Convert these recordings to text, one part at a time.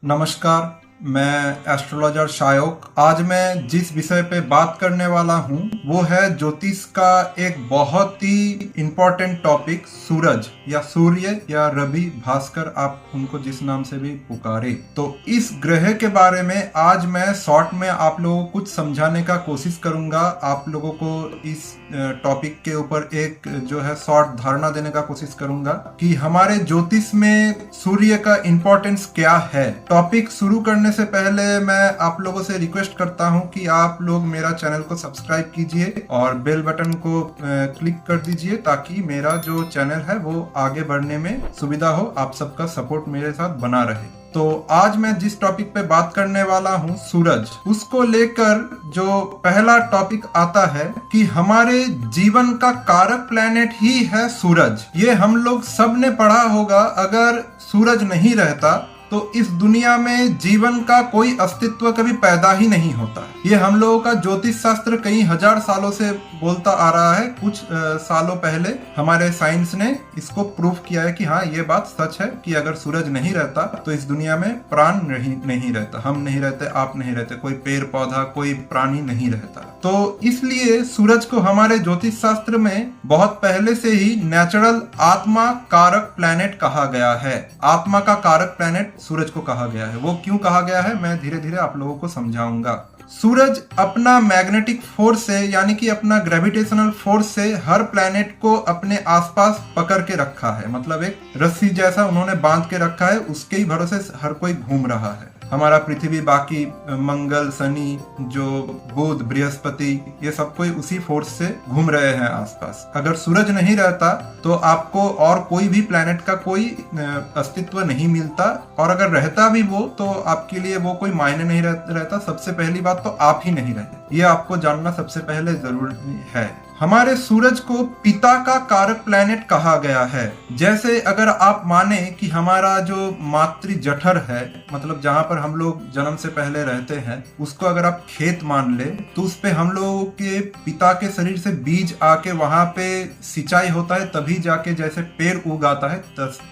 नमस्कार। मैं एस्ट्रोलॉजर शायोक। आज मैं जिस विषय पे बात करने वाला हूँ वो है ज्योतिष का एक बहुत ही इम्पोर्टेंट टॉपिक, सूरज या सूर्य या रवि, भास्कर, आप उनको जिस नाम से भी पुकारे। तो इस ग्रह के बारे में आज मैं शॉर्ट में आप लोगों को कुछ समझाने का कोशिश करूंगा। आप लोगों को इस टॉपिक के ऊपर एक जो है शॉर्ट धारणा देने का कोशिश करूंगा कि हमारे ज्योतिष में सूर्य का इम्पोर्टेंस क्या है। टॉपिक शुरू करने से पहले मैं आप लोगों से रिक्वेस्ट करता हूं कि आप लोग मेरा चैनल को सब्सक्राइब कीजिए और बेल बटन को क्लिक कर दीजिए ताकि मेरा जो चैनल है वो आगे बढ़ने में सुविधा हो। आप सबका सपोर्ट मेरे साथ बना रहे। तो आज मैं जिस टॉपिक पे बात करने वाला हूँ सूरज, उसको लेकर जो पहला टॉपिक आता है कि हमारे जीवन का कारक प्लेनेट ही है सूरज। ये हम लोग सब ने पढ़ा होगा। अगर सूरज नहीं रहता तो इस दुनिया में जीवन का कोई अस्तित्व कभी पैदा ही नहीं होता। ये हम लोगों का ज्योतिष शास्त्र कई हजार सालों से बोलता आ रहा है। कुछ सालों पहले हमारे साइंस ने इसको प्रूफ किया है कि हाँ, ये बात सच है कि अगर सूरज नहीं रहता तो इस दुनिया में प्राण नहीं रहता। हम नहीं रहते, आप नहीं रहते, कोई पेड़ पौधा, कोई प्राणी नहीं रहता। तो इसलिए सूरज को हमारे ज्योतिष शास्त्र में बहुत पहले से ही नेचुरल आत्मा कारक प्लैनेट कहा गया है। आत्मा का कारक प्लैनेट सूरज को कहा गया है। वो क्यों कहा गया है मैं धीरे धीरे आप लोगों को समझाऊंगा। सूरज अपना मैग्नेटिक फोर्स से यानी कि अपना ग्रेविटेशनल फोर्स से हर प्लैनेट को अपने आसपास पकड़ के रखा है। मतलब एक रस्सी जैसा उन्होंने बांध के रखा है, उसके ही भरोसे हर कोई घूम रहा है। हमारा पृथ्वी, बाकी मंगल, शनि, जो बुध, बृहस्पति, ये सब कोई उसी फोर्स से घूम रहे हैं आसपास। अगर सूरज नहीं रहता तो आपको और कोई भी प्लैनेट का कोई अस्तित्व नहीं मिलता, और अगर रहता भी वो तो आपके लिए वो कोई मायने नहीं रहता। सबसे पहली बात तो आप ही नहीं रहते, ये आपको जानना सबसे पहले जरूरी है। हमारे सूरज को पिता का कारक प्लैनेट कहा गया है। जैसे अगर आप माने कि हमारा जो मातृ जठर है, मतलब जहां पर हम लोग जन्म से पहले रहते हैं, उसको अगर आप खेत मान ले तो उस पे हम लोगों के पिता के शरीर से बीज आके वहां पे सिंचाई होता है, तभी जाके जैसे पेड़ उग आता है,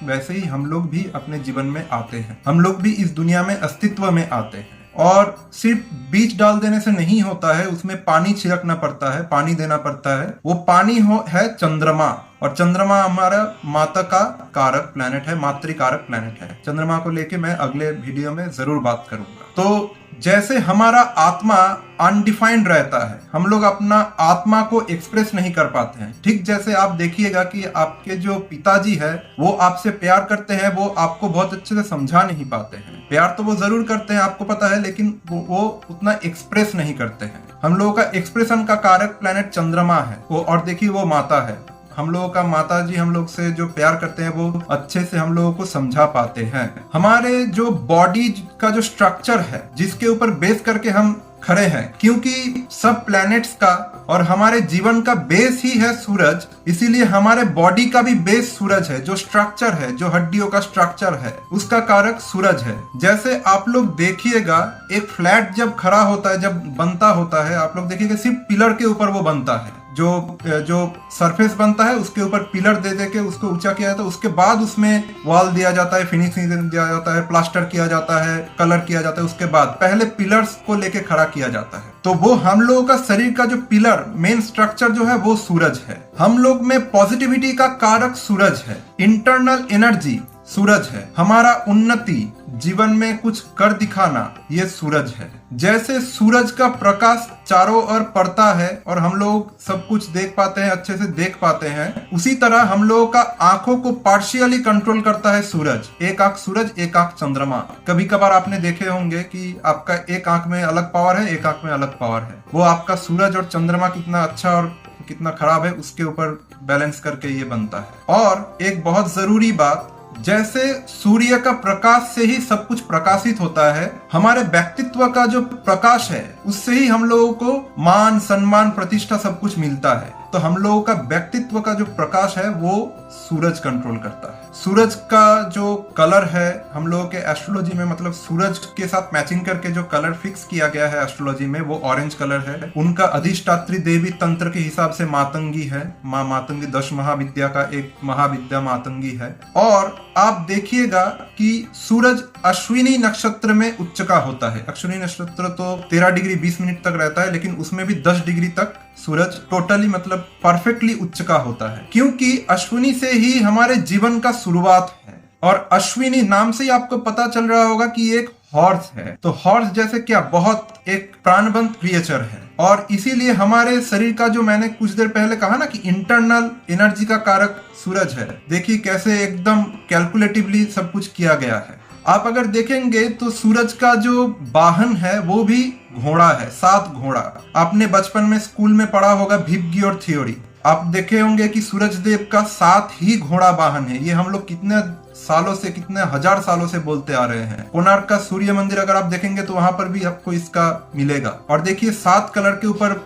वैसे ही हम लोग भी अपने जीवन में आते हैं। हम लोग भी इस दुनिया में अस्तित्व में आते हैं। और सिर्फ बीज डाल देने से नहीं होता है, उसमें पानी छिड़कना पड़ता है, पानी देना पड़ता है। वो पानी है चंद्रमा, और चंद्रमा हमारा माता का कारक प्लैनेट है, मातृ कारक प्लैनेट है। चंद्रमा को लेके मैं अगले वीडियो में जरूर बात करूंगा। तो जैसे हमारा आत्मा अनडिफाइंड रहता है, हम लोग अपना आत्मा को एक्सप्रेस नहीं कर पाते हैं। ठीक जैसे आप देखिएगा कि आपके जो पिताजी है वो आपसे प्यार करते हैं, वो आपको बहुत अच्छे से समझा नहीं पाते हैं। प्यार तो वो जरूर करते हैं, आपको पता है, लेकिन वो उतना एक्सप्रेस नहीं करते हैं। हम लोगों का एक्सप्रेशन का कारक प्लैनेट चंद्रमा है वो, और देखिए वो माता है। हम लोगों का माता जी हम लोग से जो प्यार करते हैं वो अच्छे से हम लोगों को समझा पाते हैं। हमारे जो बॉडी का जो स्ट्रक्चर है, जिसके ऊपर बेस करके हम खड़े हैं, क्योंकि सब प्लैनेट्स का और हमारे जीवन का बेस ही है सूरज, इसीलिए हमारे बॉडी का भी बेस सूरज है। जो स्ट्रक्चर है, जो हड्डियों का स्ट्रक्चर है, उसका कारक सूरज है। जैसे आप लोग देखिएगा, एक फ्लैट जब खड़ा होता है, जब बनता होता है, आप लोग देखिएगा सिर्फ पिलर के ऊपर वो बनता है। जो सरफेस बनता है उसके ऊपर पिलर दे दे के उसको ऊंचा किया जाता है। उसके बाद उसमें वॉल दिया जाता है, फिनिशिंग दिया जाता है, प्लास्टर किया जाता है, कलर किया जाता है। उसके बाद पहले पिलर्स को लेके खड़ा किया जाता है। तो वो हम लोगों का शरीर का जो पिलर, मेन स्ट्रक्चर जो है वो सूरज है। हम लोग में पॉजिटिविटी का कारक सूरज है। इंटरनल एनर्जी सूरज है। हमारा उन्नति, जीवन में कुछ कर दिखाना, ये सूरज है। जैसे सूरज का प्रकाश चारों ओर पड़ता है और हम लोग सब कुछ देख पाते हैं, अच्छे से देख पाते हैं, उसी तरह हम लोगों का आंखों को पार्शियली कंट्रोल करता है सूरज। एक आंख सूरज, एक आंख चंद्रमा। कभी कभार आपने देखे होंगे कि आपका एक आंख में अलग पावर है, एक आंख में अलग पावर है। वो आपका सूरज और चंद्रमा कितना अच्छा और कितना खराब है उसके ऊपर बैलेंस करके ये बनता है। और एक बहुत जरूरी बात, जैसे सूर्य का प्रकाश से ही सब कुछ प्रकाशित होता है, हमारे व्यक्तित्व का जो प्रकाश है उससे ही हम लोगों को मान, सम्मान, प्रतिष्ठा सब कुछ मिलता है। तो हम लोगों का व्यक्तित्व का जो प्रकाश है वो सूरज कंट्रोल करता है। सूरज का जो कलर है हम लोगों के एस्ट्रोलॉजी में, मतलब सूरज के साथ मैचिंग करके जो कलर फिक्स किया गया है एस्ट्रोलॉजी में, वो ऑरेंज कलर है। उनका अधिष्ठात्री देवी तंत्र के हिसाब से मातंगी है। माँ मातंगी 10 महाविद्या का एक महाविद्या मातंगी है। और आप देखिएगा कि सूरज अश्विनी नक्षत्र में उच्च का होता है। अश्विनी नक्षत्र तो 13 डिग्री 20 मिनट तक रहता है, लेकिन उसमें भी 10 डिग्री तक सूरज टोटली मतलब परफेक्टली उच्च का होता है, क्योंकि अश्विनी से ही हमारे जीवन का शुरुआत है। और अश्विनी नाम से ही आपको पता चल रहा होगा कि एक हॉर्स है। तो हॉर्स जैसे क्या बहुत एक प्राणवंत क्रिएचर है। और इसीलिए हमारे शरीर का जो मैंने कुछ देर पहले कहा ना कि इंटरनल एनर्जी का कारक सूरज है, देखिए कैसे एकदम कैलकुलेटिवली सब कुछ किया गया है। आप अगर देखेंगे तो सूरज का जो वाहन है वो भी घोड़ा है, 7 घोड़ा। आपने बचपन में स्कूल में पढ़ा होगा भिप्गी और थ्योरी। आप देखे होंगे कि सूरज देव का 7 ही घोड़ा वाहन है। ये हम लोग कितने सालों से, कितने हजार सालों से बोलते आ रहे हैं। कोणार्क का सूर्य मंदिर अगर आप देखेंगे तो वहां पर भी आपको इसका मिलेगा। और देखिए 7 कलर के ऊपर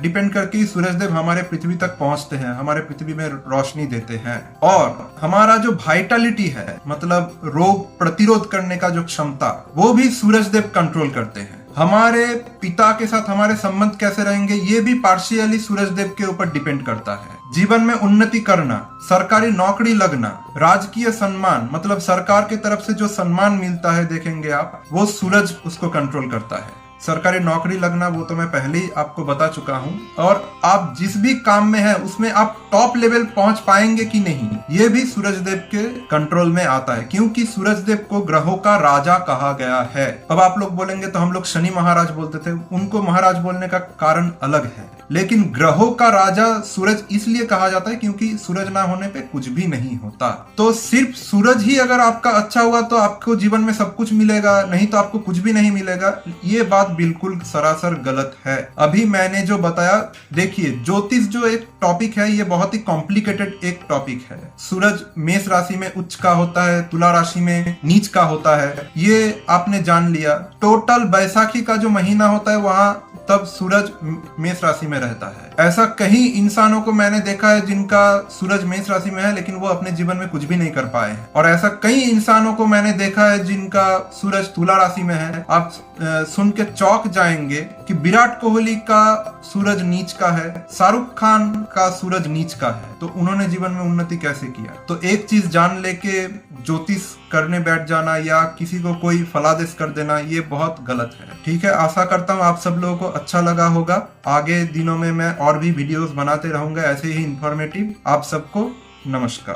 डिपेंड करके ही सूरज देव हमारे पृथ्वी तक पहुंचते हैं, हमारे पृथ्वी में रोशनी देते हैं। और हमारा जो वाइटलिटी है, मतलब रोग प्रतिरोध करने का जो क्षमता, वो भी सूरज देव कंट्रोल करते हैं। हमारे पिता के साथ हमारे संबंध कैसे रहेंगे, ये भी पार्शियली सूरज देव के ऊपर डिपेंड करता है। जीवन में उन्नति करना, सरकारी नौकरी लगना, राजकीय सम्मान, मतलब सरकार की तरफ से जो सम्मान मिलता है देखेंगे आप, वो सूरज उसको कंट्रोल करता है। सरकारी नौकरी लगना वो तो मैं पहले ही आपको बता चुका हूं। और आप जिस भी काम में है उसमें आप टॉप लेवल पहुंच पाएंगे कि नहीं, ये भी सूरज देव के कंट्रोल में आता है, क्योंकि सूरज देव को ग्रहों का राजा कहा गया है। अब आप लोग बोलेंगे तो हम लोग शनि महाराज बोलते थे, उनको महाराज बोलने का कारण अलग है, लेकिन ग्रहों का राजा सूरज इसलिए कहा जाता है क्योंकि सूरज ना होने पे कुछ भी नहीं होता। तो सिर्फ सूरज ही अगर आपका अच्छा हुआ तो आपको जीवन में सब कुछ मिलेगा, नहीं तो आपको कुछ भी नहीं मिलेगा, ये बात बिल्कुल सरासर गलत है। अभी मैंने जो बताया, देखिए ज्योतिष जो एक टॉपिक है ये बहुत ही कॉम्प्लिकेटेड एक टॉपिक है। सूरज मेष राशि में उच्च का होता है, तुला राशि में नीच का होता है, ये आपने जान लिया। टोटल बैसाखी का जो महीना होता है वहां तब सूरज मेष राशि में रहता है। ऐसा कई इंसानों को मैंने देखा है जिनका सूरज मेष राशि में है लेकिन वो अपने जीवन में कुछ भी नहीं कर पाए हैं। और ऐसा कई इंसानों को मैंने देखा है जिनका सूरज तुला राशि में है। आप सुन के चौंक जाएंगे कि विराट कोहली का सूरज नीच का है, शाहरुख खान का सूरज नीच का है, तो उन्होंने जीवन में उन्नति कैसे किया। तो एक चीज जान लेके ज्योतिष करने बैठ जाना या किसी को कोई फलादेश कर देना, ये बहुत गलत है। ठीक है, आशा करता हूँ आप सब लोगों को अच्छा लगा होगा। आगे दिनों में मैं और भी वीडियोस बनाते रहूंगा ऐसे ही इंफॉर्मेटिव। आप सबको नमस्कार।